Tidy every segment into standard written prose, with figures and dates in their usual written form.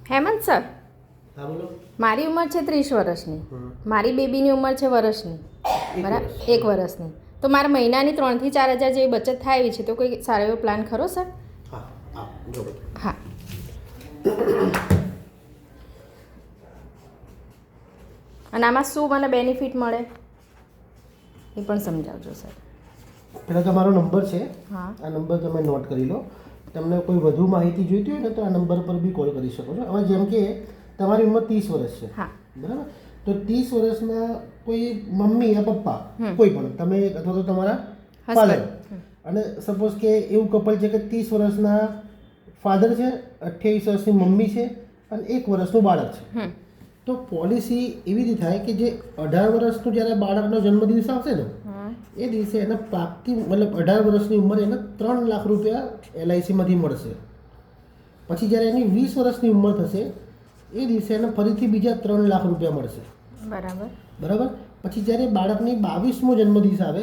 Hemant sir, હા બોલો. મારી ઉંમર છે 30 વર્ષની. મારી બેબીની ઉંમર છે વર્ષની, બરાબર, 1 વર્ષની. તો મારે મહિનાની 3 થી 4 હજાર જેવી બચત થાય એવી છે. તો કોઈ સારો એવો પ્લાન ખરો સર? હા હા જો હા. અને આમાં શું મને બેનિફિટ મળે એ પણ સમજાવજો સર. પહેલાં તમારો નંબર છે, હા. આ નંબર તમે નોટ કરી લો. તમને કોઈ વધુ માહિતી જોઈતી હોય ને તો આ નંબર પર બી કોલ કરી શકો છો. હવે જેમ કે તમારી ઉંમર 30 વર્ષ છે, હા. બરાબર? તો 30 વર્ષના કોઈ મમ્મી યા પપ્પા કોઈ પણ તમે અથવા તો તમારા ફાધર, અને સપોઝ કે એવું કપલ છે કે 30 વર્ષના ફાધર છે, 28 વર્ષની મમ્મી છે અને 1 વર્ષનું બાળક છે. તો પોલિસી એવી રીતે થાય કે જે 18 વર્ષનું જ્યારે બાળકનો જન્મદિવસ આવશે ને એ દિવસે એને પાકતી મતલબ 18 વર્ષની ઉંમરે એને 3 લાખ રૂપિયા LICમાંથી મળશે. પછી જ્યારે એની 20 વર્ષની ઉંમર થશે એ દિવસે એને ફરીથી બીજા 3 લાખ રૂપિયા મળશે. બરાબર. બરાબર. પછી જ્યારે બાળકની 22મો જન્મદિવસ આવે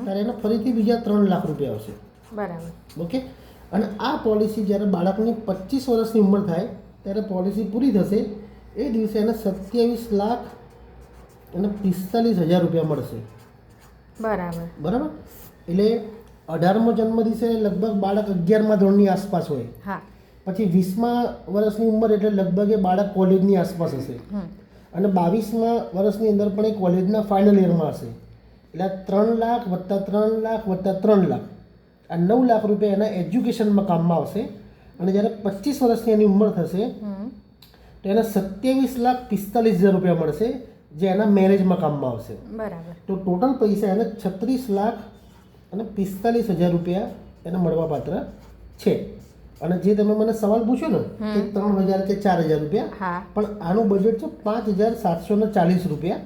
ત્યારે એને ફરીથી બીજા 3 લાખ રૂપિયા આવશે. બરાબર. ઓકે. અને આ પોલિસી જ્યારે બાળકની 25 વર્ષની ઉંમર થાય ત્યારે પોલિસી પૂરી થશે એ દિવસે એને 27 લાખ અને 45,000 રૂપિયા મળશે. બરાબર. બરાબર. એટલે 18મો જન્મદિવસે લગભગ બાળક 11મા ધોરણની આસપાસ હોય. હા. પછી 20મા વર્ષની ઉંમર એટલે લગભગ એ બાળક કોલેજની આસપાસ હશે. અને 22મા વર્ષની અંદર પણ એ કોલેજના ફાઇનલ યરમાં હશે. એટલે 3 લાખ વત્તા 3 લાખ વત્તા 3 લાખ, આ 9 લાખ રૂપિયા એના એજ્યુકેશનમાં કામમાં આવશે. અને જ્યારે 25 વર્ષની એની ઉંમર થશે તો એને 27,45,000 રૂપિયા મળશે, જે એના મેરેજમાં કામમાં આવશે. બરાબર. તો ટોટલ પૈસા એને 36,45,000 રૂપિયા એને મળવા પાત્ર છે. અને જે તમે મને સવાલ પૂછ્યો ને કે 3,000 કે 4,000 રૂપિયા, પણ આનું બજેટ છે 5,740 રૂપિયા.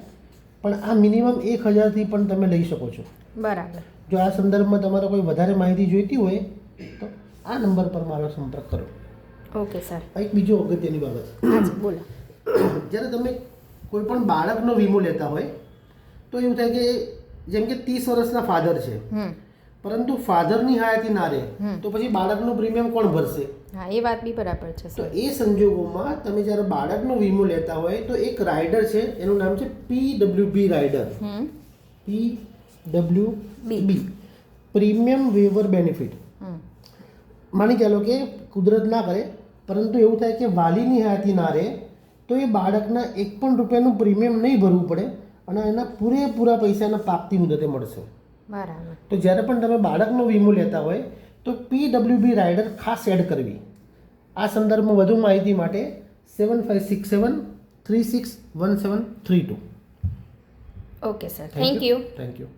પણ આ મિનિમમ 1,000થી પણ તમે લઈ શકો છો. બરાબર. જો આ સંદર્ભમાં તમારે કોઈ વધારે માહિતી જોઈતી હોય તો આ નંબર પર મારો સંપર્ક કરો. Okay sir. એક બીજો અગત્યની બાબત, હાજી બોલો. જ્યારે તમે કોઈ પણ બાળકનો વીમો લેતા હોય તો એવું થાય કે જેમ કે 30 વર્ષના ફાધર છે, પરંતુ ફાધરની હયાતી ના રહે તો પછી બાળકનું પ્રીમિયમ કોણ ભરશે? હા, એ વાત બી બરાબર છે તો સર. એ સંજોગોમાં તમે જ્યારે બાળકનો વીમો લેતા હોય તો એક રાઇડર છે, એનું નામ છે PWB rider. PWB, premium waiver benefit. માની ચાલો કે કુદરત ના કરે પરંતુ એવું થાય કે વાલીની હયાતી ના રહે તો એ બાળકના 1 પણ રૂપિયાનું પ્રીમિયમ નહીં ભરવું પડે અને એના પૂરેપૂરા પૈસા એના પાકતી મુદતે મળશે. બરાબર. તો જ્યારે પણ તમે બાળકનો વીમો લેતા હોય તો PWB રાઇડર ખાસ એડ કરવી. આ સંદર્ભમાં વધુ માહિતી માટે 7567361732. Okay sir, thank you. Thank you.